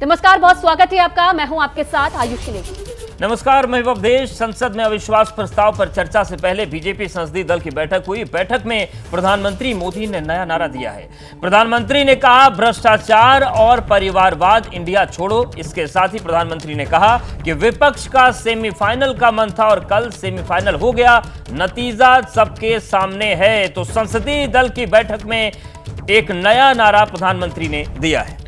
नमस्कार, बहुत स्वागत है आपका। मैं हूं आपके साथ आयुषी नेगी। नमस्कार, मैं अवधेश। संसद में अविश्वास प्रस्ताव पर चर्चा से पहले बीजेपी संसदीय दल की बैठक हुई। बैठक में प्रधानमंत्री मोदी ने नया नारा दिया है। प्रधानमंत्री ने कहा, भ्रष्टाचार और परिवारवाद इंडिया छोड़ो। इसके साथ ही प्रधानमंत्री ने कहा कि विपक्ष का सेमीफाइनल का मन था और कल सेमीफाइनल हो गया, नतीजा सबके सामने है। तो संसदीय दल की बैठक में एक नया नारा प्रधानमंत्री ने दिया है।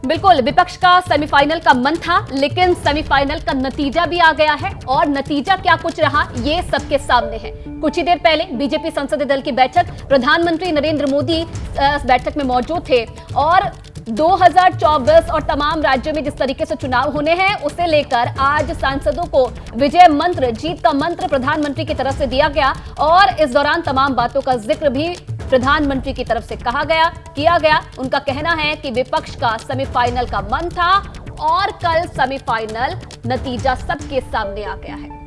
बिल्कुल, विपक्ष का सेमीफाइनल का मन था, लेकिन सेमीफाइनल का नतीजा भी आ गया है और नतीजा क्या कुछ रहा ये सबके सामने है। कुछ ही देर पहले बीजेपी संसदीय दल की बैठक, प्रधानमंत्री नरेंद्र मोदी इस बैठक में मौजूद थे और 2024 और तमाम राज्यों में जिस तरीके से चुनाव होने हैं उसे लेकर आज सांसदों को विजय मंत्र, जीत का मंत्र प्रधानमंत्री की तरफ से दिया गया और इस दौरान तमाम बातों का जिक्र भी प्रधानमंत्री की तरफ से किया गया। उनका कहना है कि विपक्ष का सेमीफाइनल का मन था और कल सेमीफाइनल नतीजा सबके सामने आ गया है।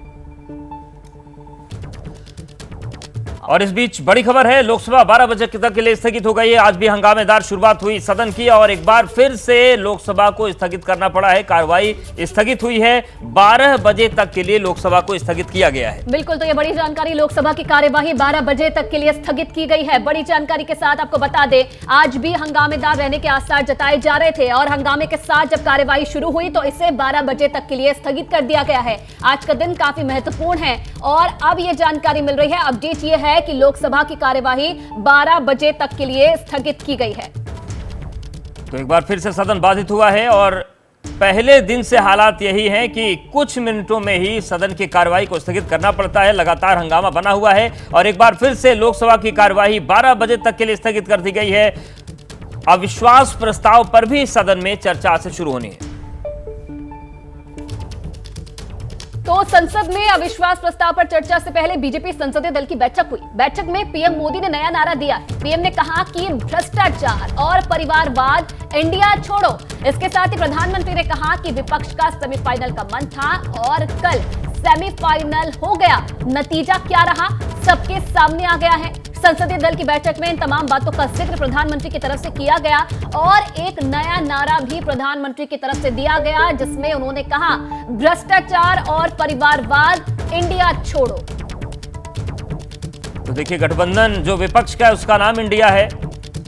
और इस बीच बड़ी खबर है, लोकसभा 12 बजे तक के लिए स्थगित हो गई है। आज भी हंगामेदार शुरुआत हुई सदन की और एक बार फिर से लोकसभा को स्थगित करना पड़ा है। कार्रवाई स्थगित हुई है, 12 बजे तक के लिए लोकसभा को स्थगित किया गया है। बिल्कुल, तो ये बड़ी जानकारी, लोकसभा की कार्यवाही 12 बजे तक के लिए स्थगित की गई है। बड़ी जानकारी के साथ आपको बता दें, आज भी हंगामेदार रहने के आसार जताए जा रहे थे और हंगामे के साथ जब कार्यवाही शुरू हुई तो इसे 12 बजे तक के लिए स्थगित कर दिया गया है। आज का दिन काफी महत्वपूर्ण है और अब ये जानकारी मिल रही है, अपडेट ये है कि लोकसभा की कार्यवाही 12 बजे तक के लिए स्थगित की गई है। तो एक बार फिर से सदन बाधित हुआ है और पहले दिन से हालात यही हैं कि कुछ मिनटों में ही सदन की कार्यवाही को स्थगित करना पड़ता है। लगातार हंगामा बना हुआ है और एक बार फिर से लोकसभा की कार्यवाही 12 बजे तक के लिए स्थगित कर दी गई है। अविश्वास प्रस्ताव पर भी सदन में चर्चा से शुरू होनी है। तो संसद में अविश्वास प्रस्ताव पर चर्चा से पहले बीजेपी संसदीय दल की बैठक हुई। बैठक में पीएम मोदी ने नया नारा दिया। पीएम ने कहा कि भ्रष्टाचार और परिवारवाद इंडिया छोड़ो। इसके साथ ही प्रधानमंत्री ने कहा कि विपक्ष का सेमीफाइनल का मन था और कल सेमीफाइनल हो गया, नतीजा क्या रहा सबके सामने आ गया है। संसदीय दल की बैठक में इन तमाम बातों का जिक्र प्रधानमंत्री की तरफ से किया गया और एक नया नारा भी प्रधानमंत्री की तरफ से दिया गया, जिसमें उन्होंने कहा, भ्रष्टाचार और परिवारवाद इंडिया छोड़ो। तो देखिए, गठबंधन जो विपक्ष का है उसका नाम इंडिया है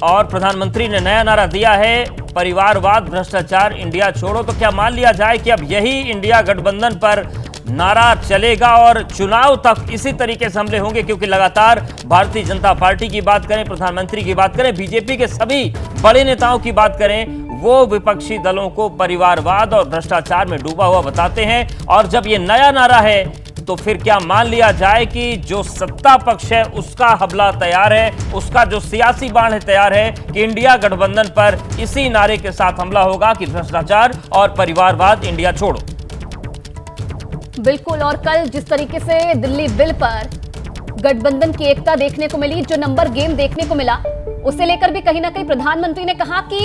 और प्रधानमंत्री ने नया नारा दिया है, परिवारवाद भ्रष्टाचार इंडिया छोड़ो। तो क्या मान लिया जाए कि अब यही इंडिया गठबंधन पर नारा चलेगा और चुनाव तक इसी तरीके से हमले होंगे? क्योंकि लगातार भारतीय जनता पार्टी की बात करें, प्रधानमंत्री की बात करें, बीजेपी के सभी बड़े नेताओं की बात करें, वो विपक्षी दलों को परिवारवाद और भ्रष्टाचार में डूबा हुआ बताते हैं। और जब ये नया नारा है तो फिर क्या मान लिया जाए कि जो सत्ता पक्ष है उसका हमला तैयार है, उसका जो सियासी बाण है तैयार है कि इंडिया गठबंधन पर इसी नारे के साथ हमला होगा कि भ्रष्टाचार और परिवारवाद इंडिया छोड़ो? बिल्कुल, और कल जिस तरीके से दिल्ली बिल पर गठबंधन की एकता देखने को मिली, जो नंबर गेम देखने को मिला, उसे लेकर भी कहीं ना कहीं प्रधानमंत्री ने कहा कि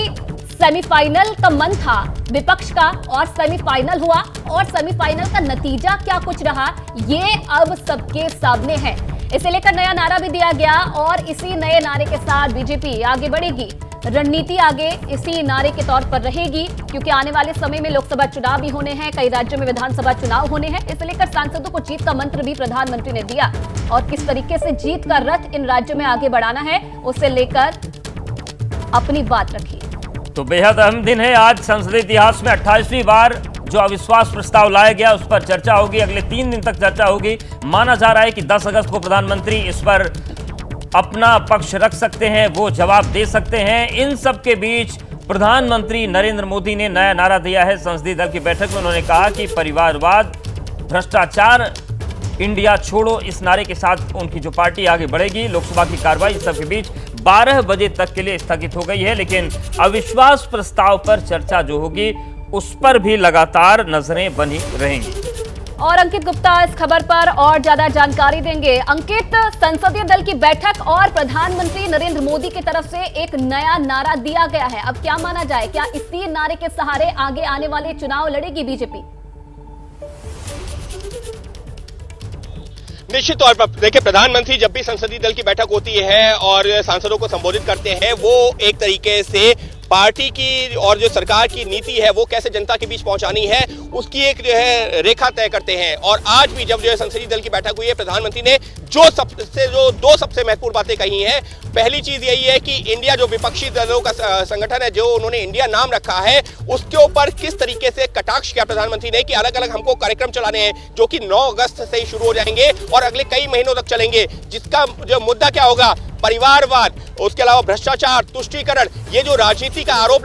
सेमीफाइनल का मन था विपक्ष का और सेमीफाइनल हुआ और सेमीफाइनल का नतीजा क्या कुछ रहा ये अब सबके सामने है। इसे लेकर नया नारा भी दिया गया और इसी नए नारे के साथ बीजेपी आगे बढ़ेगी। रणनीति आगे इसी नारे के तौर पर रहेगी, क्योंकि आने वाले समय में लोकसभा चुनाव भी होने हैं, कई राज्यों में विधानसभा चुनाव होने हैं। इसे लेकर सांसदों को जीत का मंत्र भी प्रधानमंत्री ने दिया और किस तरीके से जीत का रथ इन राज्यों में आगे बढ़ाना है उसे लेकर अपनी बात रखी। तो बेहद अहम दिन है आज। संसदीय इतिहास में 28वीं बार जो अविश्वास प्रस्ताव लाया गया उस पर चर्चा होगी। अगले 3 दिन तक चर्चा होगी। माना जा रहा है कि 10 अगस्त को प्रधानमंत्री इस पर अपना पक्ष रख सकते हैं, वो जवाब दे सकते हैं। इन सब के बीच प्रधानमंत्री नरेंद्र मोदी ने नया नारा दिया है संसदीय दल की बैठक में। उन्होंने कहा कि परिवारवाद भ्रष्टाचार इंडिया छोड़ो, इस नारे के साथ उनकी जो पार्टी आगे बढ़ेगी। लोकसभा की कार्रवाई इस सब के बीच 12 बजे तक के लिए स्थगित हो गई है, लेकिन अविश्वास प्रस्ताव पर चर्चा जो होगी उस पर भी लगातार नजरें बनी रहेंगी। और अंकित गुप्ता इस खबर पर और ज्यादा जानकारी देंगे। अंकित, संसदीय दल की बैठक और प्रधानमंत्री नरेंद्र मोदी की तरफ से एक नया नारा दिया गया है, अब क्या माना जाए, क्या इसी नारे के सहारे आगे आने वाले चुनाव लड़ेगी बीजेपी? निश्चित तौर पर देखिए, प्रधानमंत्री जब भी संसदीय दल की बैठक होती है और सांसदों को संबोधित करते हैं, वो एक तरीके से पार्टी की और जो सरकार की नीति है वो कैसे जनता के बीच पहुंचानी है, उसकी एक जो है रेखा तय करते हैं। और आज भी जब जो है संसदीय दल की बैठक हुई है, प्रधानमंत्री ने जो दो सबसे महत्वपूर्ण बातें कही हैं। पहली चीज यही है कि इंडिया जो विपक्षी दलों का संगठन है, जो उन्होंने इंडिया नाम रखा है, उसके ऊपर किस तरीके से कटाक्ष किया प्रधानमंत्री ने कि अलग अलग हमको कार्यक्रम चलाने हैं जो कि 9 अगस्त से ही शुरू हो जाएंगे और अगले कई महीनों तक चलेंगे, जिसका जो मुद्दा क्या होगा, परिवारवाद, उसके अलावा भ्रष्टाचार, तुष्टीकरण। ये जो राजनीति का आरोप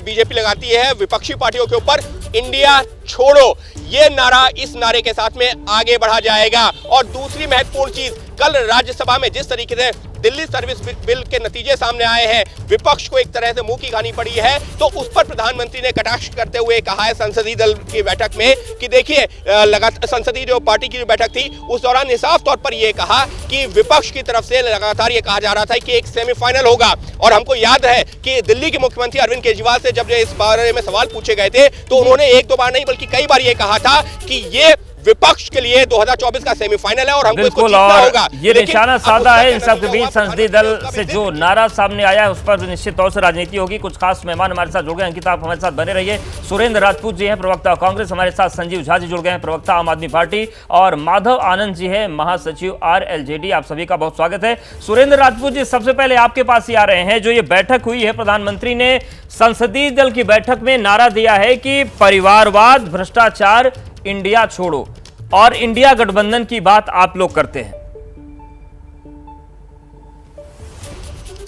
बीजेपी लगाती है विपक्षी पार्टियों के ऊपर, इंडिया छोड़ो, ये नारा इस नारे के साथ में आगे बढ़ा जाएगा। और दूसरी महत्वपूर्ण चीज, कल राज्यसभा में जिस तरीके से दिल्ली सर्विस बिल के नतीजे सामने आए हैं, विपक्ष को एक तरह से मुंह की खानी पड़ी है, तो उस पर प्रधानमंत्री ने कटाक्ष करते हुए कहा है संसदीय दल की बैठक में कि देखिए, लगातार संसदीय जो पार्टी की बैठक थी उस दौरान साफ तौर पर यह कहा कि विपक्ष की तरफ से लगातार ये कहा जा रहा था कि एक सेमीफाइनल होगा। और हमको याद है कि दिल्ली के मुख्यमंत्री अरविंद केजरीवाल से जब इस बारे में सवाल पूछे गए थे तो उन्होंने एक दो बार नहीं बल्कि कई बार ये कहा था कि ये विपक्ष के लिए 2024 का सेमीफाइनल है और हमको इसको जीतना होगा। ये निशाना साधा है इन सब के बीच। संसदीय दल से जो नारा सामने आया है उस पर निश्चित तौर से राजनीति होगी। कुछ खास मेहमान हमारे साथ जुड़ गए। अंकिता, आप हमारे साथ बने रहिए। सुरेंद्र राजपूत जी हैं, प्रवक्ता कांग्रेस, हमारे साथ संजीव झा जी जुड़ गए हैं, प्रवक्ता आम आदमी पार्टी, और माधव आनंद जी हैं, महासचिव RLJD। आप सभी का बहुत स्वागत है। सुरेंद्र राजपूत जी, सबसे पहले आपके पास ही आ रहे हैं। जो ये बैठक हुई है, प्रधानमंत्री ने संसदीय दल की बैठक में नारा दिया है कि परिवारवाद, भ्रष्टाचार, इंडिया छोड़ो, और इंडिया गठबंधन की बात आप लोग करते हैं।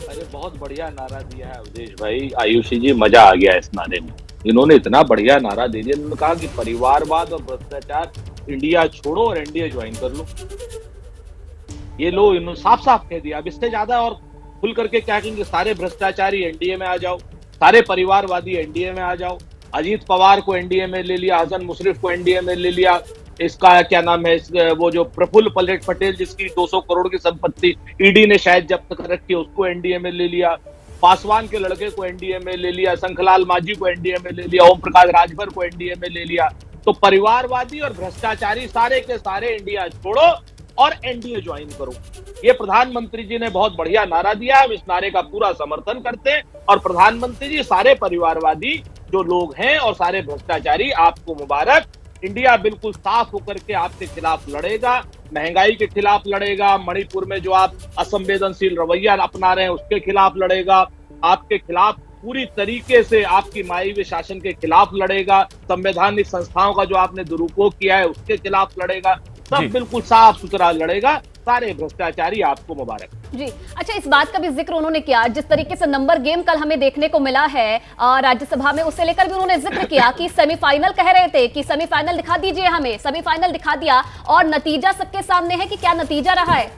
अरे बहुत बढ़िया नारा दिया है अवधेश भाई, आयुषी जी, मजा आ गया इस नारे में। इन्होंने इतना बढ़िया नारा दे दिया। इन्होंने कहा कि परिवारवाद और भ्रष्टाचार, इंडिया छोड़ो और एनडीए ज्वाइन कर लो। ये लो, इन्होंने साफ साफ कह दिया। अब इससे ज्यादा और खुल करके क्या कहेंगे? सारे भ्रष्टाचारी एनडीए में आ जाओ, सारे परिवारवादी एनडीए में आ जाओ। अजीत पवार को एनडीए में ले लिया, हसन मुशर्रफ को एनडीए में ले लिया, इसका क्या नाम है, वो जो प्रफुल्ल पटेल जिसकी 200 करोड़ की संपत्ति ईडी ने शायद जब्त कर रखी है, उसको एनडीए में ले लिया। पासवान के लड़के को एनडीए में ले लिया, शंखलाल मांझी को एनडीए में ले लिया, ओम प्रकाश राजभर को एनडीए में ले लिया। तो परिवारवादी और भ्रष्टाचारी सारे के सारे इंडिया छोड़ो और एनडीए ज्वाइन करो। ये प्रधानमंत्री जी ने बहुत बढ़िया नारा दिया है। हम इस नारे का पूरा समर्थन करते हैं। और प्रधानमंत्री जी, सारे परिवारवादी जो लोग हैं और सारे भ्रष्टाचारी, आपको मुबारक। इंडिया बिल्कुल साफ होकर के आपके खिलाफ लड़ेगा, महंगाई के खिलाफ लड़ेगा, मणिपुर में जो आप असंवेदनशील रवैया अपना रहे हैं उसके खिलाफ लड़ेगा, आपके खिलाफ पूरी तरीके से आपकी मायावी शासन के खिलाफ लड़ेगा, संवैधानिक संस्थाओं का जो आपने दुरुपयोग किया है उसके खिलाफ लड़ेगा। सब बिल्कुल साफ सुथरा लड़ेगा। सारे भ्रष्टाचारी, आपको मुबारक जी। अच्छा, इस बात का भी जिक्र उन्होंने किया, जिस तरीके से नंबर गेम कल हमें देखने को मिला है राज्यसभा में, उससे लेकर भी उन्होंने जिक्र किया कि सेमीफाइनल कह रहे थे कि सेमीफाइनल दिखा दीजिए हमें, सेमीफाइनल दिखा दिया और नतीजा सबके सामने है कि क्या नतीजा रहा है।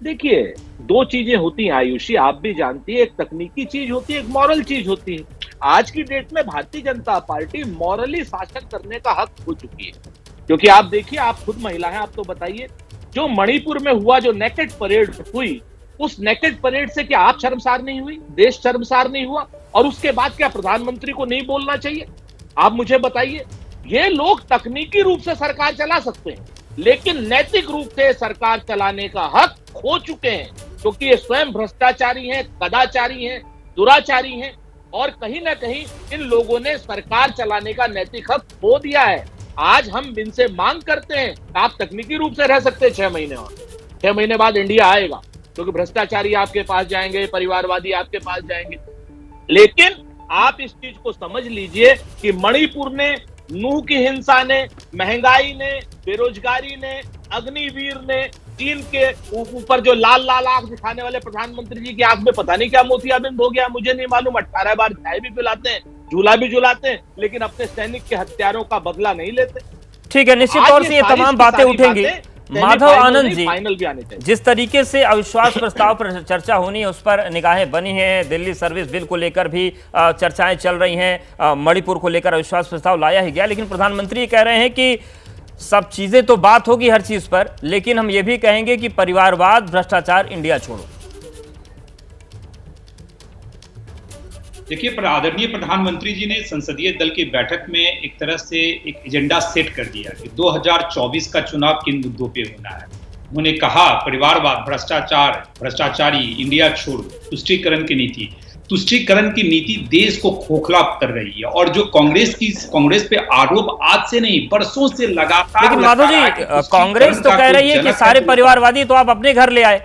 देखिए, दो चीजें होती हैं आयुषी, आप भी जानती है। एक तकनीकी चीज होती है, एक मॉरल चीज होती है। आज की डेट में भारतीय जनता पार्टी मॉरली शासन करने का हक हो चुकी है। क्योंकि आप देखिए, आप खुद महिला हैं, आप तो बताइए, जो मणिपुर में हुआ, जो नेकेड परेड हुई, उस नेकेड परेड से क्या आप शर्मसार नहीं हुई? देश शर्मसार नहीं हुआ? और उसके बाद क्या प्रधानमंत्री को नहीं बोलना चाहिए? आप मुझे बताइए। ये लोग तकनीकी रूप से सरकार चला सकते हैं, लेकिन नैतिक रूप से सरकार चलाने का हक खो चुके हैं, क्योंकि ये स्वयं भ्रष्टाचारी हैं, कदाचारी हैं, दुराचारी हैं, और कहीं ना कहीं इन लोगों ने सरकार चलाने का नैतिक हक खो दिया है। आज हम इनसे मांग करते हैं, आप तकनीकी रूप से रह सकते हैं 6 महीने, और 6 महीने बाद इंडिया आएगा, क्योंकि भ्रष्टाचारी आपके पास जाएंगे, परिवारवादी आपके पास जाएंगे। लेकिन आप इस चीज को समझ लीजिए कि मणिपुर ने, नूह की हिंसा ने, महंगाई ने, बेरोजगारी ने, अग्निवीर ने, चीन के ऊपर जो लाल लाल आंख दिखाने वाले प्रधानमंत्री जी की आंख में पता नहीं क्या मोतियाबिंद हो गया, मुझे नहीं मालूम। 18 बार चाय भी पिलाते हैं, झूला भी झुलाते हैं, लेकिन अपने सैनिक के हत्यारों का बदला नहीं लेते। ठीक है, निश्चित तौर से ये तमाम बातें उठेंगी। माधव आनंद जी, फाइनल भी आने चाहिए। जिस तरीके से अविश्वास प्रस्ताव पर चर्चा होनी है उस पर निगाहें बनी हैं, दिल्ली सर्विस बिल को लेकर भी चर्चाएं चल रही हैं, मणिपुर को लेकर अविश्वास प्रस्ताव लाया ही गया, लेकिन प्रधानमंत्री कह रहे हैं कि सब चीजें तो बात होगी हर चीज पर, लेकिन हम ये भी कहेंगे कि परिवारवाद, भ्रष्टाचार, इंडिया छोड़ो। देखिए, आदरणीय प्रधानमंत्री जी ने संसदीय दल की बैठक में एक तरह से एक एजेंडा सेट कर दिया कि 2024 का चुनाव किन मुद्दों पे होना है। उन्होंने कहा परिवारवाद, भ्रष्टाचार, भ्रष्टाचारी, इंडिया छोड़ो, तुष्टीकरण की नीति। तुष्टीकरण की नीति देश को खोखला कर रही है और जो कांग्रेस पे आरोप आज से नहीं बरसों से लगातार। लेकिन माधव जी, कांग्रेस तो कह रही है कि सारे परिवारवादी तो आप अपने घर ले आए।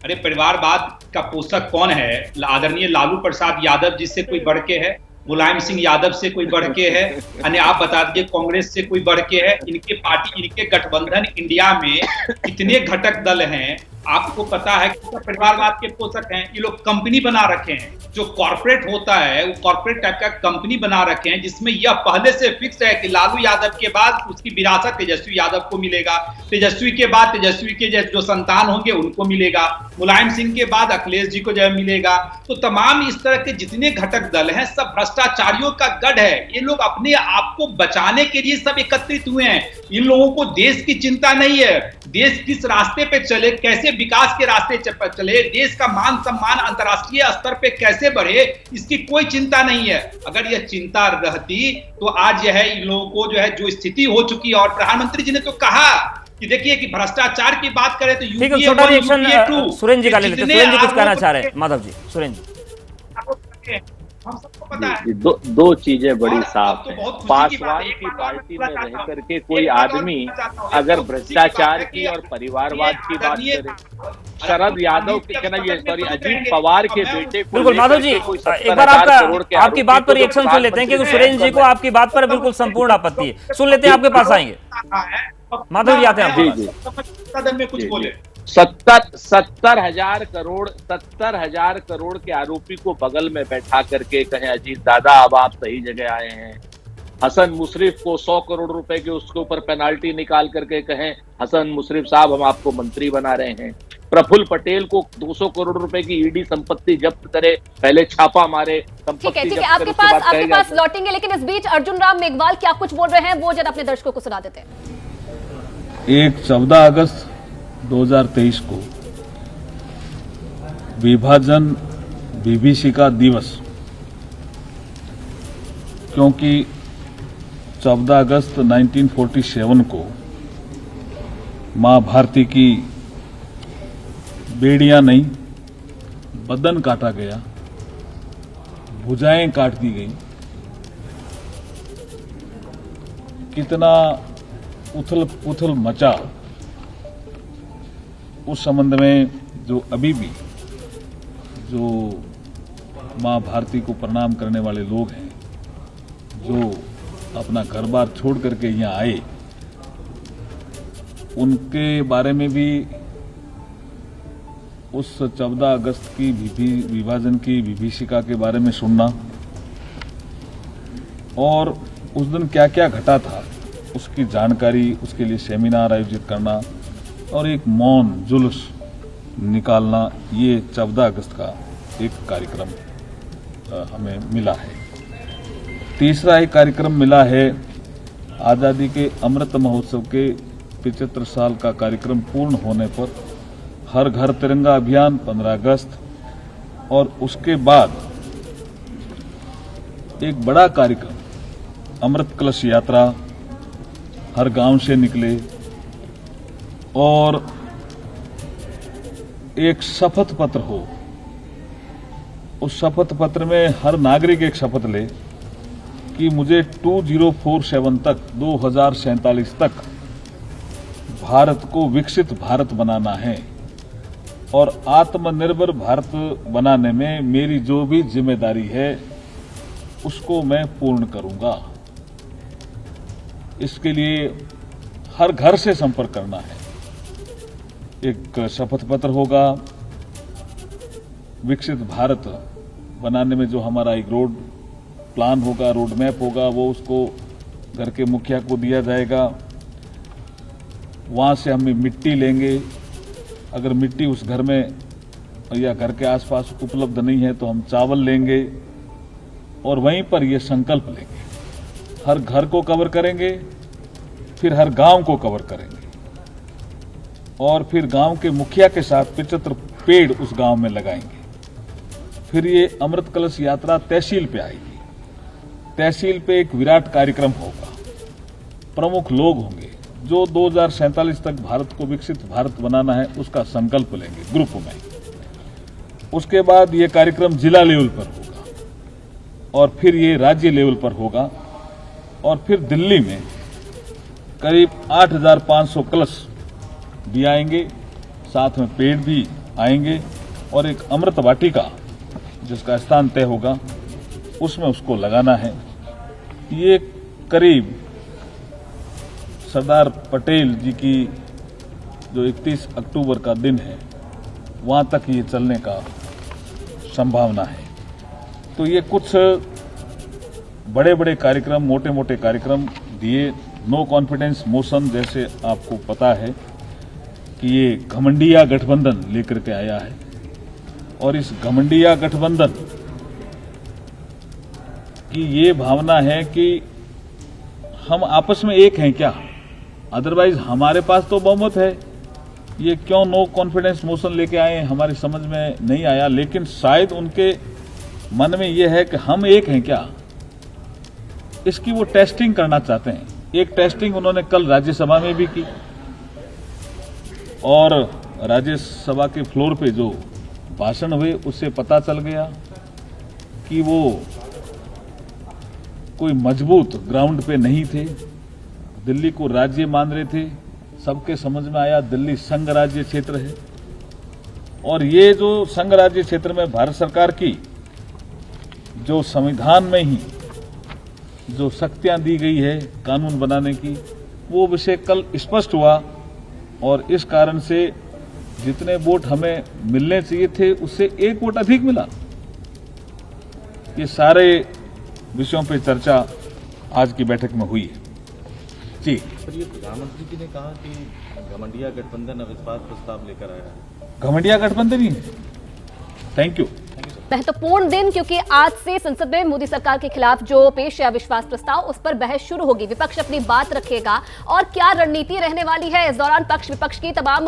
अरे परिवारवाद का पोषक कौन है? आदरणीय लालू प्रसाद यादव जी से कोई बढ़ के है? मुलायम सिंह यादव से कोई बढ़ के है? यानी आप बता दीजिए कांग्रेस से कोई बढ़ के है? इनके पार्टी, इनके गठबंधन इंडिया में कितने घटक दल हैं आपको पता है? परिवारवाद के पोषक हैं ये लोग। कंपनी बना रखे हैं, जो कॉर्पोरेट होता है वो कॉर्पोरेट टाइप का कंपनी बना रखे हैं, जिसमें यह पहले से फिक्स है कि लालू यादव के बाद उसकी विरासत तेजस्वी यादव को मिलेगा, तेजस्वी के बाद तेजस्वी के जो संतान होंगे उनको मिलेगा, मुलायम सिंह के बाद अखिलेश जी को जो मिलेगा। तो तमाम इस तरह के जितने घटक दल हैं सब भ्रष्टाचारियों का गढ़ है। ये लोग अपने आप को बचाने के लिए सब एकत्रित हुए हैं। इन लोगों को देश की चिंता नहीं है, देश किस रास्ते पे चले, कैसे विकास के रास्ते पर चले, देश का मान सम्मान अंतर्राष्ट्रीय स्तर पे कैसे बढ़े, इसकी कोई चिंता नहीं है। अगर यह चिंता रहती तो आज यह इन लोगों को जो स्थिति हो चुकी है। और प्रधानमंत्री जी ने तो कहा कि देखिए कि भ्रष्टाचार की बात करें तो ठीक है, छोटा रिएक्शन सुरेंद्र जी का ले लेते हैं। सुरेंद्र जी कुछ कहना चाह रहे हैं। माधव जी, सुरेंद्र जी। हम सबको पता है दो चीजें बड़ी साफ है। पासवान की पार्टी में रह करके कोई आदमी अगर भ्रष्टाचार की और परिवारवाद की बात करे, शरद यादव के अजीत पवार के बेटे को बिल्कुल माधव जी, एक बार आपकी बात पर रिएक्शन सुन लेते हैं, क्योंकि सुरेंद्र जी को आपकी बात पर बिल्कुल संपूर्ण आपत्ति है। सुन लेते हैं, आपके पास आएंगे। माधव जी आते हैं। जी सदन में कुछ बोले। 70,000 करोड़ के आरोपी को बगल में बैठा करके कहें अजीत दादा अब आप सही जगह आए हैं। हसन मुशर्रफ को 100 करोड़ रुपए के उसके ऊपर पेनाल्टी निकाल करके कहें हसन मुशर्रफ साहब हम आपको मंत्री बना रहे हैं। प्रफुल्ल पटेल को 200 करोड़ रुपए की ईडी संपत्ति जब्त करे, पहले छापा मारे, ठीक है, आपके पास लौटेंगे, लेकिन इस बीच अर्जुन राम मेघवाल क्या कुछ बोल रहे हैं वो जरा अपने दर्शकों को सुना देते हैं। एक 14 अगस्त 2023 को विभाजन विभीषिका दिवस, क्योंकि 14 अगस्त 1947 को मां भारती की बेड़ियां नहीं बदन काटा गया, भुजाएं काट दी गई। कितना उथल पुथल मचा उस संबंध में जो अभी भी जो मां भारती को प्रणाम करने वाले लोग हैं, जो अपना घर बार छोड़ करके यहाँ आए, उनके बारे में भी उस 14 अगस्त की विभाजन की विभीषिका के बारे में सुनना और उस दिन क्या क्या घटा था उसकी जानकारी, उसके लिए सेमिनार आयोजित करना और एक मौन जुलूस निकालना, ये 14 अगस्त का एक कार्यक्रम हमें मिला है। तीसरा एक कार्यक्रम मिला है आज़ादी के अमृत महोत्सव के 75 साल का कार्यक्रम पूर्ण होने पर हर घर तिरंगा अभियान 15 अगस्त, और उसके बाद एक बड़ा कार्यक्रम अमृत कलश यात्रा, हर गांव से निकले और एक शपथ पत्र हो। उस शपथ पत्र में हर नागरिक एक शपथ ले कि मुझे 2047 तक 2047 तक भारत को विकसित भारत बनाना है और आत्मनिर्भर भारत बनाने में मेरी जो भी जिम्मेदारी है उसको मैं पूर्ण करूंगा। इसके लिए हर घर से संपर्क करना है। एक शपथ पत्र होगा, विकसित भारत बनाने में जो हमारा एक रोड प्लान होगा, रोड मैप होगा, वो उसको घर के मुखिया को दिया जाएगा। वहाँ से हम मिट्टी लेंगे, अगर मिट्टी उस घर में या घर के आसपास उपलब्ध नहीं है तो हम चावल लेंगे और वहीं पर ये संकल्प लेंगे, हर घर को कवर करेंगे, फिर हर गांव को कवर करेंगे और फिर गांव के मुखिया के साथ 75 पेड़ उस गांव में लगाएंगे। फिर ये अमृत कलश यात्रा तहसील पे आएगी। तहसील पे एक विराट कार्यक्रम होगा प्रमुख लोग होंगे जो 2047 तक भारत को विकसित भारत बनाना है उसका संकल्प लेंगे ग्रुप में। उसके बाद ये कार्यक्रम जिला लेवल पर होगा और फिर ये राज्य लेवल पर होगा और फिर दिल्ली में करीब 8,500 कलश भी आएंगे, साथ में पेड़ भी आएंगे और एक अमृत वाटिका जिसका स्थान तय होगा उसमें उसको लगाना है। ये करीब सरदार पटेल जी की जो 31 अक्टूबर का दिन है वहां तक ये चलने का संभावना है। तो ये कुछ बड़े बड़े कार्यक्रम, मोटे मोटे कार्यक्रम दिए। नो कॉन्फिडेंस मोशन जैसे आपको पता है कि ये घमंडिया गठबंधन लेकर के आया है और इस घमंडिया गठबंधन की ये भावना है कि हम आपस में एक हैं क्या, अदरवाइज हमारे पास तो बहुमत है। ये क्यों नो कॉन्फिडेंस मोशन लेके आए हमारी समझ में नहीं आया, लेकिन शायद उनके मन में ये है कि हम एक हैं क्या, इसकी वो टेस्टिंग करना चाहते हैं। एक टेस्टिंग उन्होंने कल राज्यसभा में भी की और राज्यसभा के फ्लोर पे जो भाषण हुए उससे पता चल गया कि वो कोई मजबूत ग्राउंड पे नहीं थे, दिल्ली को राज्य मान रहे थे। सबके समझ में आया दिल्ली संघ राज्य क्षेत्र है और ये जो संघ राज्य क्षेत्र में भारत सरकार की जो संविधान में ही जो शक्तियां दी गई है कानून बनाने की, वो विषय कल स्पष्ट हुआ और इस कारण से जितने वोट हमें मिलने चाहिए थे उससे एक वोट अधिक मिला। ये सारे विषयों पर चर्चा आज की बैठक में हुई है। जी सर, ये प्रधानमंत्री जी ने कहा कि घमंडिया गठबंधन अविश्वास प्रस्ताव लेकर आया है। घमंडिया गठबंधन ही है। Thank you. महत्वपूर्ण दिन, क्योंकि आज से संसद में मोदी सरकार के खिलाफ जो पेश है अविश्वास प्रस्ताव, उस पर बहस शुरू होगी। विपक्ष अपनी बात रखेगा और क्या रणनीति रहने वाली है। इस दौरान पक्ष विपक्ष की तमाम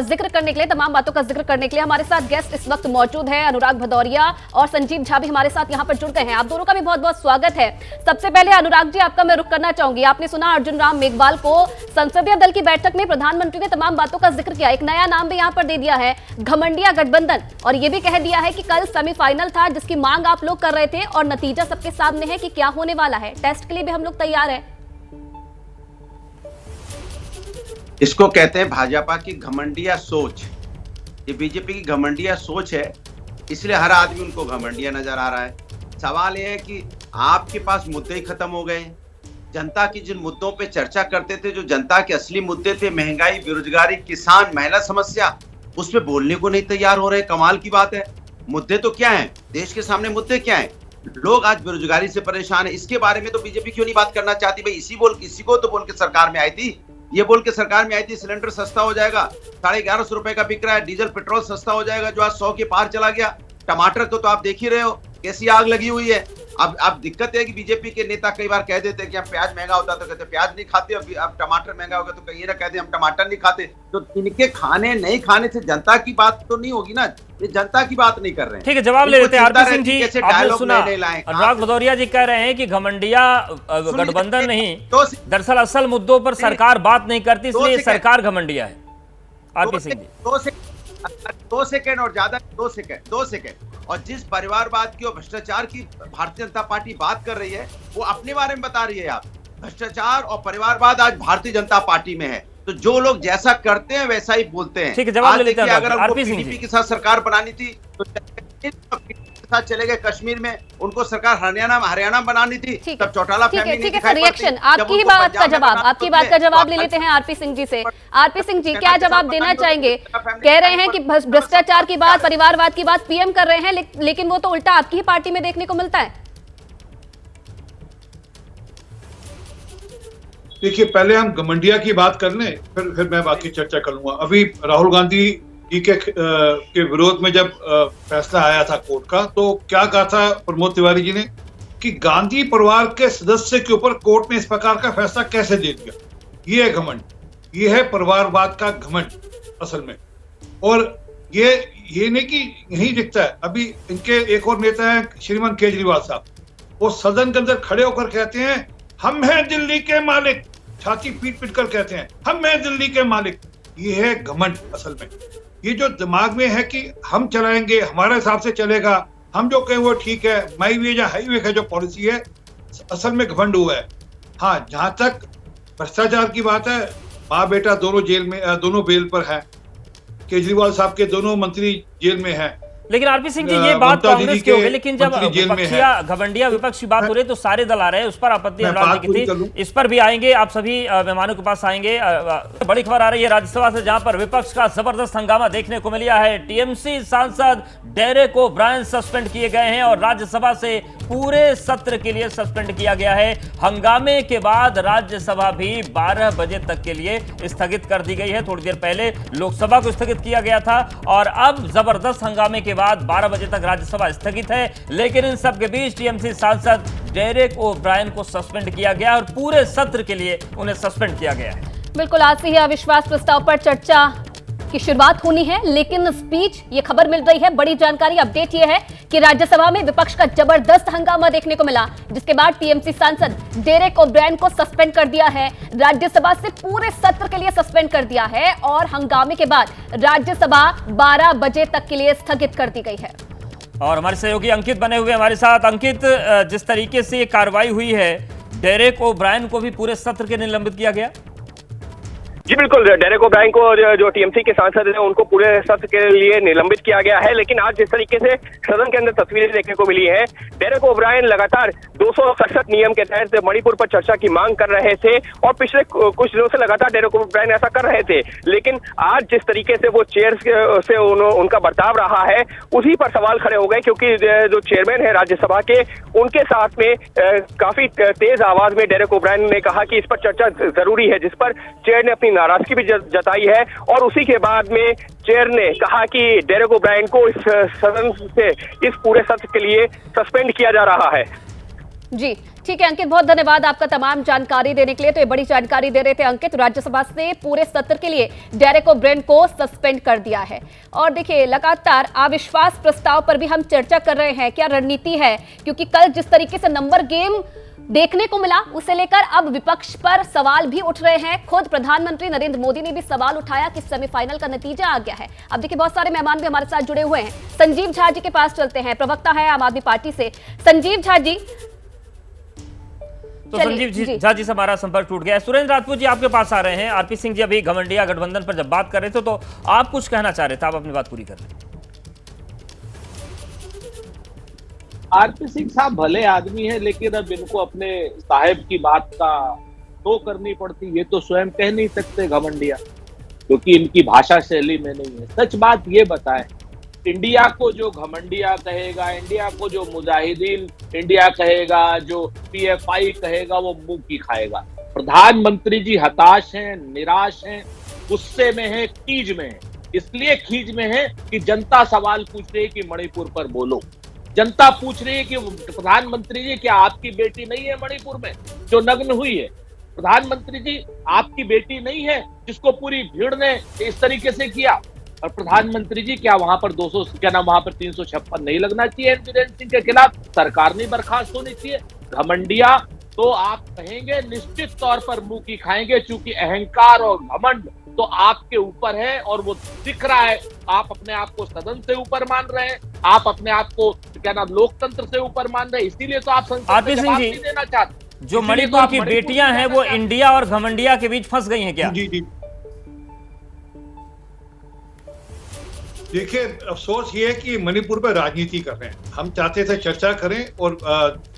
जिक्र करने के लिए, तमाम बातों का जिक्र करने के लिए हमारे साथ गेस्ट इस वक्त मौजूद है। अनुराग भदौरिया और संजीव झा भी हमारे साथ यहाँ पर जुड़ गए हैं। आप दोनों का भी बहुत बहुत स्वागत है। सबसे पहले अनुराग जी, आपका मैं रुख करना चाहूंगी। आपने सुना अर्जुन राम मेघवाल को संसदीय दल की बैठक में प्रधानमंत्री ने तमाम बातों का जिक्र किया। एक नया नाम भी यहाँ पर दे दिया है, घमंडिया गठबंधन, और ये भी कह दिया है कि कल सेमीफाइनल था जिसकी मांग आप लोग कर रहे थे और नतीजा सबके सामने है कि क्या होने वाला है। टेस्ट के लिए भी हम लोग तैयार हैं। इसको कहते हैं भाजपा की घमंडिया सोच। ये बीजेपी की घमंडिया सोच है, इसलिए हर आदमी उनको घमंडिया नजर आ रहा है। सवाल यह है कि आपके पास मुद्दे ही खत्म हो गए। जनता की जिन मुद्दों पे चर्चा करते थे, जो जनता के असली मुद्दे थे, महंगाई, बेरोजगारी, किसान, महिला समस्या, उस पे बोलने को नहीं तैयार हो रहे। कमाल की बात है। मुद्दे तो क्या हैं? देश के सामने मुद्दे क्या हैं? लोग आज बेरोजगारी से परेशान है। इसके बारे में तो बीजेपी क्यों नहीं बात करना चाहती? भाई इसी को तो बोल के सरकार में आई थी, ये बोल के सरकार में आई थी सिलेंडर सस्ता हो जाएगा, 1150 रुपए का बिक रहा है, डीजल पेट्रोल सस्ता हो जाएगा जो आज 100 के पार चला गया। टमाटर को तो आप देख ही रहे हो कैसी आग लगी हुई है। अब दिक्कत है कि बीजेपी के नेता कई बार कह देते हैं कि हम प्याज महंगा होता तो कहते प्याज नहीं खाते, अब टमाटर महंगा होगा तो कहीं ना कहते हम टमाटर नहीं खाते। तो इनके खाने नहीं खाने से जनता की बात तो नहीं होगी ना, ये जनता की बात नहीं कर रहे हैं। ठीक है, जवाब ले लेते हैं आरपी सिंह जी। आपने सुना अनुराग भदौरिया जी कह रहे हैं कि घमंडिया गठबंधन नहीं, दरअसल असल मुद्दों पर सरकार बात नहीं करती, इसलिए सरकार घमंडिया है। आरपी सिंह जी 2 सेकेंड और ज्यादा 2 सेकेंड। और जिस परिवारवाद की और भ्रष्टाचार की भारतीय जनता पार्टी बात कर रही है, वो अपने बारे में बता रही है। आप भ्रष्टाचार और परिवारवाद आज भारतीय जनता पार्टी में है, तो जो लोग जैसा करते हैं वैसा ही बोलते हैं। ठीक है, जवाब ले लेते हैं। अगर उनको पीडीपी के साथ सरकार बनानी थी तो साथ चले गए कश्मीर में, उनको सरकार हरियाणा बनानी थी, तब चौटाला फैमिली ठीक है, रिएक्शन आपकी ही बात का जवाब, आपकी बात का जवाब ले लेते हैं आरपी सिंह जी से। आरपी सिंह जी, क्या जवाब देना चाहेंगे? कह रहे हैं कि भ्रष्टाचार की बात, परिवारवाद की बात पीएम कर रहे हैं, लेकिन वो तो उल्टा आपकी ही पार्टी में देखने को मिलता है। देखिए, पहले हम घमंडिया की बात कर लें, फिर मैं बाकी चर्चा करूंगा। अभी राहुल गांधी जी के विरोध में जब फैसला आया था कोर्ट का, तो क्या कहा था प्रमोद तिवारी जी ने कि गांधी परिवार के सदस्य के ऊपर कोर्ट ने इस प्रकार का फैसला कैसे दे दिया। ये है घमंड, ये है परिवारवाद का घमंड असल में। और ये नहीं कि यही दिखता है। अभी इनके एक और नेता है श्रीमान केजरीवाल साहब, वो सदन के अंदर खड़े होकर कहते हैं हम हैं दिल्ली के मालिक, छाती पीट पीट कर कहते हैं हम मैं दिल्ली के मालिक। ये है घमंड। असल में ये जो दिमाग में है कि हम चलाएंगे, हमारे हिसाब से चलेगा, हम जो कहें वो ठीक है, माई वे या हाईवे का जो पॉलिसी है, असल में घमंड हुआ है। हाँ, जहां तक भ्रष्टाचार की बात है, माँ बेटा दोनों जेल में, दोनों बेल पर हैं। केजरीवाल साहब के दोनों मंत्री जेल में हैं। लेकिन आरपी सिंह जी, ये बात कांग्रेस की हो गई, लेकिन जब विपक्षिया घमंडिया विपक्ष की बात हो रही है तो सारे दल आ रहे हैं, उस पर आपत्ति अनुराग जी की थी, इस पर भी आएंगे, आप सभी मेहमानों के पास आएंगे। बड़ी खबर आ रही है राज्यसभा से, जहां पर विपक्ष का जबरदस्त हंगामा देखने को मिला है। टीएमसी सांसद डेरेक ओब्रायन सस्पेंड किए गए हैं और राज्यसभा से पूरे सत्र के लिए सस्पेंड किया गया है। हंगामे के बाद राज्यसभा भी 12 बजे तक के लिए स्थगित कर दी गई है। थोड़ी देर पहले लोकसभा को स्थगित किया गया था और अब जबरदस्त हंगामे के बाद 12 बजे तक राज्यसभा स्थगित है। लेकिन इन सब के बीच टीएमसी सांसद डेरेक ओब्रायन को सस्पेंड किया गया और पूरे सत्र के लिए उन्हें सस्पेंड किया गया है। बिल्कुल, आज से ही अविश्वास प्रस्ताव पर चर्चा की शुरुआत होनी है, लेकिन इस बीच ये खबर मिल रही है, बड़ी जानकारी अपडेट ये है कि राज्यसभा में विपक्ष का जबरदस्त हंगामा देखने को मिला, जिसके बाद टीएमसी सांसद डेरेक ओब्रायन को सस्पेंड कर दिया है। राज्यसभा से पूरे सत्र के लिए सस्पेंड कर दिया है और हंगामे के बाद राज्यसभा 12 बजे तक के लिए स्थगित कर दी गई है। और हमारे सहयोगी अंकित बने हुए हमारे साथ। अंकित, जिस तरीके से ये कार्रवाई हुई है, डेरेक ओब्रायन को भी पूरे सत्र के निलंबित किया गया। जी बिल्कुल, डेरेक ओब्रायन को जो टीएमसी के सांसद हैं उनको पूरे सत्र के लिए निलंबित किया गया है। लेकिन आज जिस तरीके से सदन के अंदर तस्वीरें देखने को मिली है, डेरेक ओब्रायन लगातार 267 नियम के तहत मणिपुर पर चर्चा की मांग कर रहे थे और पिछले कुछ दिनों से लगातार डेरेक ओब्रायन ऐसा कर रहे थे। लेकिन आज जिस तरीके से वो चेयर से उनका बर्ताव रहा है, उसी पर सवाल खड़े हो गए, क्योंकि जो चेयरमैन है राज्यसभा के, उनके साथ में काफी तेज आवाज में डेरेक ओब्रायन ने कहा कि इस पर चर्चा जरूरी है, जिस पर चेयर ने अपनी नाराजगी भी जताई है। और उसी के बाद में चेयर ने कहा कि डेरेक ओब्रायन को इस सदन से इस पूरे सत्र के लिए सस्पेंड किया जा रहा है। जी ठीक है अंकित, बहुत धन्यवाद आपका तमाम जानकारी देने के लिए। तो ये बड़ी जानकारी दे रहे थे अंकित। राज्यसभा से पूरे सत्र के लिए डेरेक ओब्रायन को सस्पेंड कर दिया है। और देखिए, लगातार अविश्वास प्रस्ताव पर भी हम चर्चा कर रहे हैं, क्या रणनीति है, क्योंकि कल जिस तरीके से नंबर गेम देखने को मिला, उसे लेकर अब विपक्ष पर सवाल भी उठ रहे हैं। खुद प्रधानमंत्री नरेंद्र मोदी ने भी सवाल उठाया कि सेमीफाइनल का नतीजा आ गया है। अब देखिए, बहुत सारे मेहमान भी हमारे साथ जुड़े हुए हैं। संजीव झा जी के पास चलते हैं, प्रवक्ता है आम आदमी पार्टी से। संजीव झा जी, तो संजीव झा जी से हमारा संपर्क टूट गया। सुरेंद्र राजपूत जी आपके पास आ रहे हैं। आरपी सिंह जी अभी घमंडिया गठबंधन पर जब बात कर रहे थे तो आप कुछ कहना चाह रहे थे, आप अपनी बात पूरी कर रहे थे। आरपी सिंह साहब भले आदमी है, लेकिन अब इनको अपने साहेब की बात का तो करनी पड़ती। ये तो स्वयं कह नहीं सकते घमंडिया, क्योंकि इनकी भाषा शैली में नहीं है। सच बात ये बताएं, इंडिया को जो घमंडिया कहेगा, इंडिया को जो मुजाहिदीन इंडिया कहेगा, जो पीएफआई कहेगा, वो मुंह की खाएगा। प्रधानमंत्री जी हताश हैं, निराश हैं, गुस्से में हैं, खीज में हैं। इसलिए खीज में है कि जनता सवाल पूछ रही है कि मणिपुर पर बोलो। जनता पूछ रही है कि प्रधानमंत्री जी, क्या आपकी बेटी नहीं है मणिपुर में जो नग्न हुई है? प्रधानमंत्री जी, आपकी बेटी नहीं है जिसको पूरी भीड़ ने इस तरीके से किया? और प्रधानमंत्री जी, क्या वहां पर 356 नहीं लगना चाहिए इंदिरा सिंह के खिलाफ? सरकार नहीं बर्खास्त होनी चाहिए? घमंडिया तो आप कहेंगे, निश्चित तौर पर मुंह की खाएंगे, क्योंकि अहंकार और घमंड तो आपके ऊपर है और वो दिख रहा है। आप अपने आप को सदन से ऊपर मान रहे हैं, आप अपने आप को क्या नाम लोकतंत्र से ऊपर मान रहे हैं, इसीलिए तो आप संसद में जवाब नहीं देना चाहते। जो मणिपुर की बेटियां हैं वो इंडिया और घमंडिया के बीच फंस गई हैं क्या? जी जी, देखिए, अफसोस ये है कि मणिपुर पर राजनीति कर रहे हैं। हम चाहते थे चर्चा करें और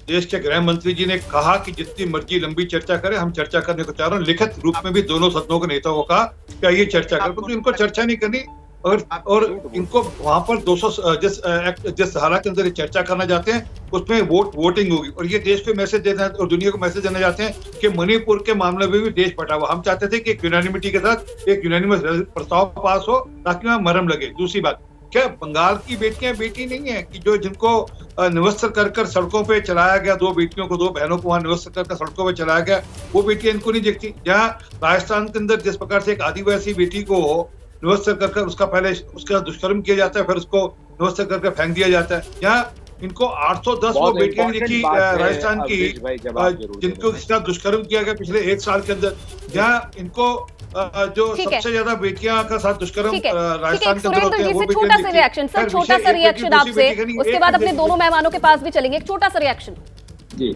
देश के गृह मंत्री जी ने कहा कि जितनी मर्जी लंबी चर्चा करें, हम चर्चा करने को चाह रहे हैं। लिखित रूप में भी दोनों सदनों के नेताओं को कहा क्या ये चर्चा करें, तो इनको चर्चा नहीं करनी। और इनको वहां पर 200 जिस धारा के अंदर चर्चा करना चाहते हैं उसमें वोटिंग होगी। और ये देश को मैसेज देना और दुनिया को मैसेज देना चाहते हैं कि मणिपुर के मामले में भी देश बटा हुआ। हम चाहते थे कि एक यूनानिमिटी के साथ एक यूनानिमस प्रस्ताव पास हो ताकि वहां मरहम लगे। दूसरी बात, क्या बंगाल की बेटियां बेटी नहीं है कि जो जिनको निवस्त्र कर सड़कों पे चलाया गया, 2 बेटियों को, 2 बहनों को वहां निवस्त्र कर सड़कों पे चलाया गया, वो बेटियां इनको नहीं दिखती? जहाँ राजस्थान के अंदर जिस प्रकार से एक आदिवासी बेटी को निवस्त्र कर उसका पहले उसका दुष्कर्म किया जाता है, फिर उसको निवस्त्र करके फेंक दिया जाता है। यहाँ इनको 810 वो बहुत बेटियां important देखी बात है, राजस्थान की, अवधेश भाई, जवाब जरूर जिनको देना। इसका दुष्कर्म किया गया पिछले 1 साल के अंदर, जहाँ इनको जो ठीक है। सबसे ज्यादा बेटियां का साथ दुष्कर्म ठीक है, राजस्थान के अंदर होते सुरेंद्र हैं, जी वो से बेटियां छोटा सा देखी। रिएक्शन सर, खैर, छोटा विषय सा एक बेटी रिएक्शन दूसरी आपसे, बेटी का नहीं, उसके एक बाद बेटी अपने दोनों देखी। मेहमानों के पास भी चलेंगे। एक छोटा सा रिएक्शन। जी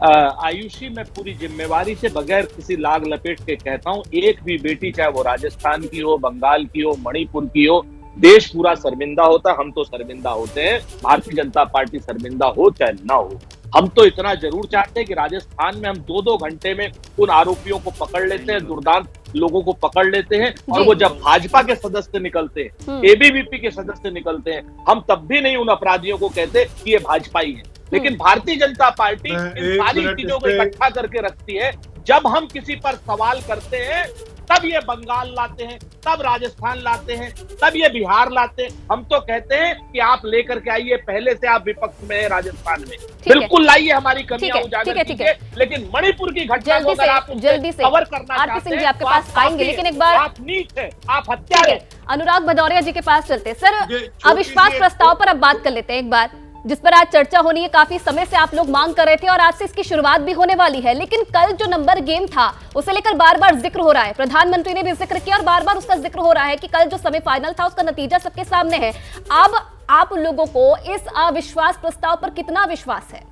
आयुषी, मैं पूरी जिम्मेवारी से बगैर किसी लाग लपेट के कहता हूं, एक भी बेटी, चाहे वो राजस्थान की हो, बंगाल की हो, मणिपुर की हो, देश पूरा शर्मिंदा होता। हम तो शर्मिंदा होते हैं, भारतीय जनता पार्टी शर्मिंदा हो चाहे ना हो। हम तो इतना जरूर चाहते हैं कि राजस्थान में हम 2-2 घंटे में उन आरोपियों को पकड़ लेते हैं, दुर्दांत लोगों को पकड़ लेते हैं, और वो जब भाजपा के सदस्य निकलते हैं, एबीवीपी के सदस्य निकलते हैं, हम तब भी नहीं उन अपराधियों को कहते कि ये भाजपाई है। लेकिन भारतीय जनता पार्टी इन सारी चीजों को इकट्ठा करके रखती है। जब हम किसी पर सवाल करते हैं, तब ये बंगाल लाते हैं, तब राजस्थान लाते हैं, तब ये बिहार लाते हैं। हम तो कहते हैं कि आप लेकर के आइए, पहले से आप विपक्ष में हैं राजस्थान में, बिल्कुल लाइए, हमारी कमियां उजागर कीजिए। लेकिन मणिपुर की घटना को अगर आप जल्दी से कवर करना आरपी चाहते सिंह जी हैं, आपके पास आएंगे, लेकिन एक बार आप नीच है, आप हत्यारे। अनुराग भदौरिया जी के पास चलते हैं। सर, छोटी अविश्वास सी प्रस्ताव पर अब बात कर लेते हैं एक बार, जिस पर आज चर्चा होनी है। काफी समय से आप लोग मांग कर रहे थे और आज से इसकी शुरुआत भी होने वाली है, लेकिन कल जो नंबर गेम था उसे लेकर बार बार जिक्र हो रहा है। प्रधानमंत्री ने भी जिक्र किया और बार बार उसका जिक्र हो रहा है कि कल जो सेमीफाइनल था उसका नतीजा सबके सामने है। अब आप लोगों को इस अविश्वास प्रस्ताव पर कितना विश्वास है?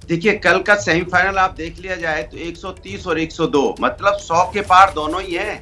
देखिए, कल का सेमीफाइनल आप देख लिया जाए तो 130 और 102, मतलब 100 के पार दोनों ही हैं।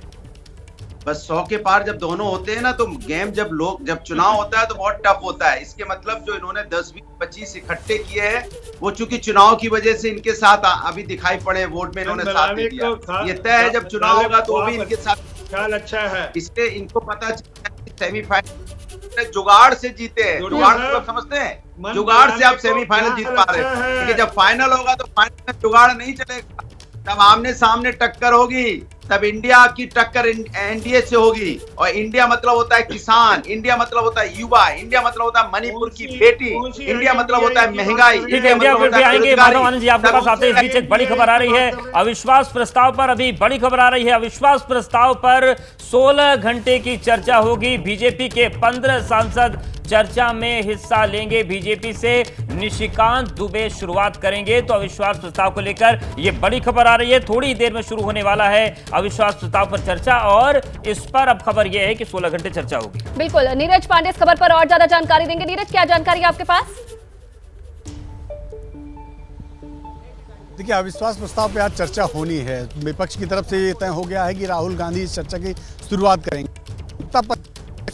बस 100 के पार जब दोनों होते हैं ना, तो गेम जब चुनाव होता है तो बहुत टफ होता है। इसके मतलब जो इन्होंने 10, 20, 25 इकट्ठे किए हैं, वो चूंकि चुनाव की वजह से इनके साथ अभी दिखाई पड़े, वोट में इन्होंने साथ दे दिया। ये तय है जब चुनाव होगा तो वो भी इनके साथ ख्याल अच्छा है। इससे इनको पता चलता है कि सेमीफाइनल जुगाड़ से जीते हैं। जुगाड़ मतलब समझते हैं, जुगाड़ से आप सेमीफाइनल जीत पा रहे हैं। क्योंकि जब फाइनल होगा तो फाइनल में जुगाड़ नहीं चलेगा, तब आमने सामने टक्कर होगी, तब इंडिया की टक्कर एनडीए से होगी। और इंडिया मतलब होता है किसान, इंडिया मतलब होता है युवा, इंडिया मतलब होता है मणिपुर की बेटी, इंडिया मतलब होता है महंगाई। ठीक है, इंडिया फिर भी आएंगे। माधव आनंद जी आपके पास आते हैं। इस बीच एक बड़ी खबर आ रही है अविश्वास प्रस्ताव पर। अभी बड़ी खबर आ रही है अविश्वास प्रस्ताव पर 16 घंटे की चर्चा होगी। बीजेपी के 15 सांसद चर्चा में हिस्सा लेंगे। बीजेपी से निशिकांत दुबे शुरुआत करेंगे। तो अविश्वास प्रस्ताव को लेकर यह बड़ी खबर आ रही है। थोड़ी देर में शुरू होने वाला है अविश्वास प्रस्ताव पर चर्चा, और इस पर अब खबर यह है कि 16 घंटे चर्चा होगी। बिल्कुल, नीरज पांडे इस खबर पर और ज्यादा जानकारी देंगे। नीरज, क्या जानकारी है आपके पास? देखिए, अविश्वास प्रस्ताव पे आज चर्चा होनी है। विपक्ष की तरफ से ये तय हो गया है कि राहुल गांधी इस चर्चा की शुरुआत करेंगे। तब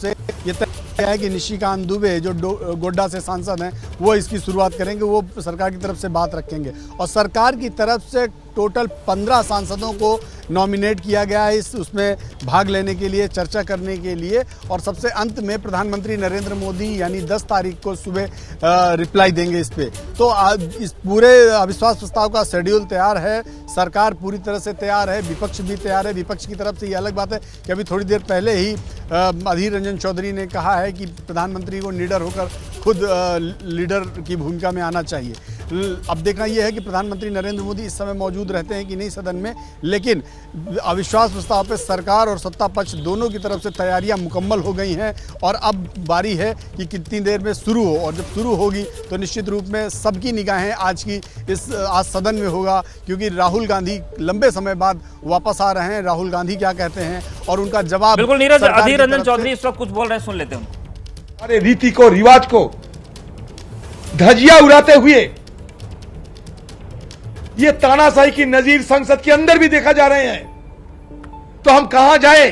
से ये तय है कि निशिकांत दुबे जो गोड्डा से सांसद हैं वो इसकी शुरुआत करेंगे, वो सरकार की तरफ से बात रखेंगे। और सरकार की तरफ से टोटल 15 सांसदों को नॉमिनेट किया गया है उसमें भाग लेने के लिए, चर्चा करने के लिए। और सबसे अंत में प्रधानमंत्री नरेंद्र मोदी यानी 10 तारीख को सुबह रिप्लाई देंगे इस पे। तो इस पूरे अविश्वास प्रस्ताव का शेड्यूल तैयार है, सरकार पूरी तरह से तैयार है, विपक्ष भी तैयार है। विपक्ष की तरफ से ये अलग बात है कि अभी थोड़ी देर पहले ही अधीर रंजन चौधरी ने कहा है कि प्रधानमंत्री को निडर होकर खुद लीडर की भूमिका में आना चाहिए। अब देखना यह है कि प्रधानमंत्री नरेंद्र मोदी इस समय मौजूद रहते हैं कि नहीं सदन में। लेकिन अविश्वास प्रस्ताव पर सरकार और सत्ता पक्ष दोनों की तरफ से तैयारियां मुकम्मल हो गई हैं, और अब बारी है कि कितनी देर में शुरू हो। और जब शुरू होगी तो निश्चित रूप में सबकी निगाहें आज सदन में होगा, क्योंकि राहुल गांधी लंबे समय बाद वापस आ रहे हैं। राहुल गांधी क्या कहते हैं और उनका जवाब। बिल्कुल नीरज, अधीर रंजन चौधरी इस वक्त कुछ बोल रहे हैं, सुन लेते हैं। हमारे रीति को, रिवाज को धजिया उड़ाते हुए ये तानाशाही की नजीर संसद के अंदर भी देखा जा रहे हैं, तो हम कहां जाए?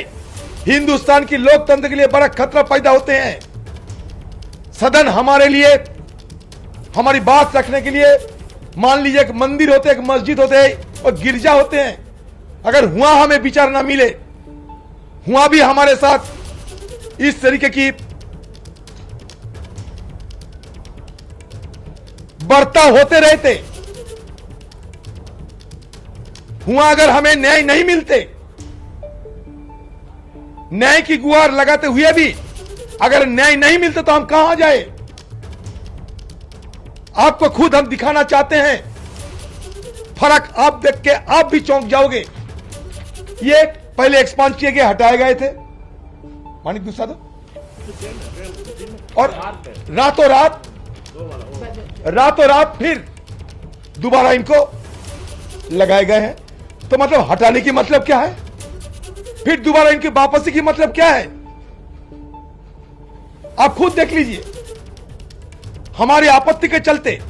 हिंदुस्तान की लोकतंत्र के लिए बड़ा खतरा पैदा होते हैं। सदन हमारे लिए, हमारी बात रखने के लिए, मान लीजिए एक मंदिर होते, एक मस्जिद होते और गिरजा होते हैं। अगर वहां हमें विचार ना मिले, वहां भी हमारे साथ इस तरीके की बर्ताव होते रहते, हुआ अगर हमें न्याय नहीं मिलते, न्याय की गुहार लगाते हुए भी अगर न्याय नहीं मिलते तो हम कहां जाए? आपको खुद हम दिखाना चाहते हैं, फर्क आप देख के आप भी चौंक जाओगे। ये पहले एक्सपांड किए गए, हटाए गए थे। मानिक दूसरा दो, और रातों रात फिर दोबारा इनको लगाए गए हैं। तो मतलब हटाने की मतलब क्या है, फिर दोबारा इनकी वापसी की मतलब क्या है? आप खुद देख लीजिए। हमारी आपत्ति के चलते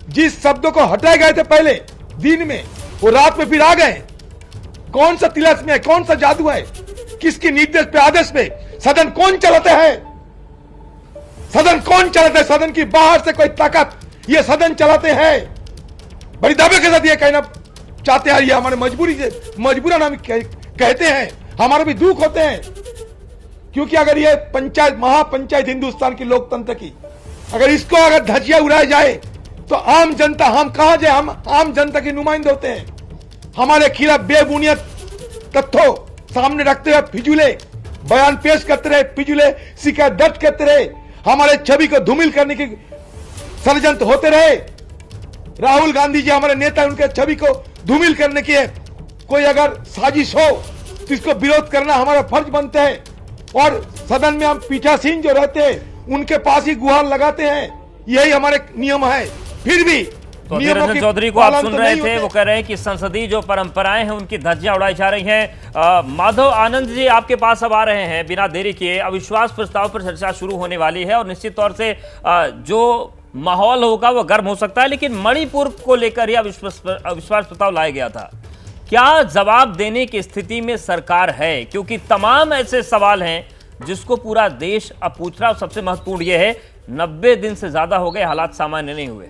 जिस शब्दों को हटाए गए थे पहले दिन में, वो रात में फिर आ गए। कौन सा तिलस्म है, कौन सा जादू है, किसकी निर्देश पे, आदेश पे सदन कौन चलाते हैं? सदन कौन चलाते हैं? सदन की बाहर से कोई ताकत ये सदन चलाते हैं। बड़ी दावे के साथ ये कहना चाहते हैं, ये हमारे मजबूरन हम कहते हैं, हमारे भी दुख होते हैं। क्योंकि अगर ये पंचायत, महापंचायत हिंदुस्तान की लोकतंत्र की, अगर इसको अगर धज्जियां उड़ाया जाए तो आम जनता, हम कहां जाए? हम आम जनता के नुमाइंदे होते हैं। हमारे खिलाफ बेबुनियाद तथ्यों सामने रखते हुए फिजूले बयान पेश करते रहे, फिजूले शिकायत दर्ज करते रहे, हमारे छवि को धूमिल करने की षड्यंत्र होते रहे। राहुल गांधी जी हमारे नेता, उनके छवि को धूमिल करने की है कोई अगर साजिश हो तो इसको विरोध करना हमारा फर्ज बनता है। और सदन में हम पीठासीन जो रहते हैं उनके पास ही गुहार लगाते हैं, यही हमारे नियम है। फिर भी तो निरंजन चौधरी को आप सुन रहे थे, वो कह रहे हैं कि संसदीय जो परंपराएं हैं उनकी धज्जियां उड़ाई जा रही हैं। माधव आनंद जी आपके पास अब आ रहे हैं बिना देरी किए। अविश्वास प्रस्ताव पर चर्चा शुरू होने वाली है और निश्चित तौर से जो माहौल होगा वो गर्म हो सकता है, लेकिन मणिपुर को लेकर ही अविश्वास प्रस्ताव लाया गया था। क्या जवाब देने की स्थिति में सरकार है? क्योंकि तमाम ऐसे सवाल हैं जिसको पूरा देश अब पूछ रहा है। सबसे महत्वपूर्ण यह है 90 दिन से ज्यादा हो गए, हालात सामान्य नहीं हुए।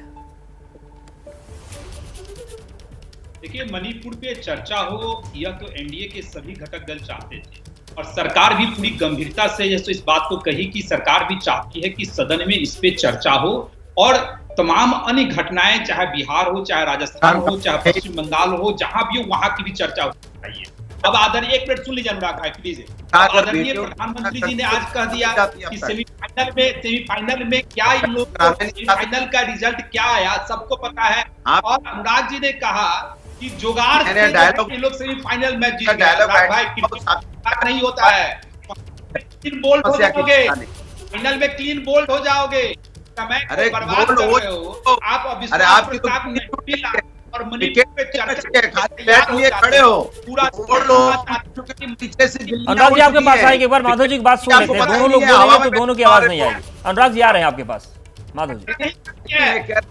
देखिए, मणिपुर पे चर्चा हो यह तो एनडीए के सभी घटक दल चाहते थे और सरकार भी पूरी गंभीरता से इस बात को कही कि सरकार भी चाहती है कि सदन में इस पे चर्चा हो और तमाम अन्य घटनाएं, चाहे बिहार हो, चाहे राजस्थान हो, चाहे पश्चिम बंगाल हो, जहां भी हो वहां की भी चर्चा होनी चाहिए। अब आदरणीय, एक मिनट सुन लीजिए अनुराग भाई प्लीज। आदरणीय प्रधानमंत्री जी ने आज कह दिया कि सेमीफाइनल में क्या इन लोग, सेमीफाइनल का रिजल्ट क्या आया सबको पता है। और अनुराग जी ने कहा कि जुगाड़ से ये लोग सेमीफाइनल मैच जीत गए। भाई नहीं होता है, क्लीन बोल्ड हो जाओगे फाइनल में, क्लीन बोल्ड हो जाओगे, समय को बर्बाद कर रहे हो आप। अविश्वास प्रस्ताव ने और मणिपुर पे चर्चा खड़े हो पूरा पीछे से। अनुराग जी आपके पास आएंगे, एक बार माधव जी की बात सुन लेते हैं। दोनों लोग बोलेंगे तो दोनों की आवाज नहीं आएगी। अनुराग जी आ रहे हैं आपके पास। माधव जी,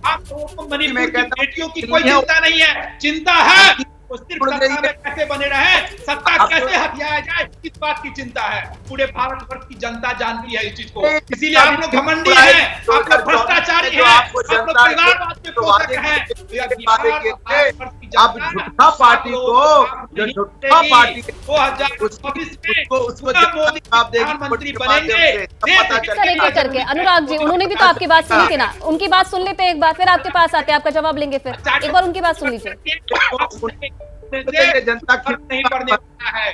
आप लोगों को मणिपुर की बेटियों की कोई चिंता नहीं है? चिंता है तो सिर्फ सत्ता में कैसे बने रहे, सत्ता कैसे हथियाया जाए, इस बात की चिंता है। पूरे भारतवर्ष की जनता जानती है इस चीज को, इसीलिए आप लोग घमंडी हैं, आप लोग भ्रष्टाचारी हैं, आप लोग परिवारवाद के पोषक हैं। अब झूठा पार्टी को, जो झूठा पार्टी 2024 में मोदी प्रधानमंत्री बनेंगे। करके अनुराग जी, उन्होंने भी तो आपकी बात सुनी थी ना, उनकी बात सुन लेते हैं एक बार, फिर आपके पास आते हैं, आपका जवाब लेंगे। फिर एक बार उनकी बात सुन लीजिए। जनता नहीं पड़ने वाला है।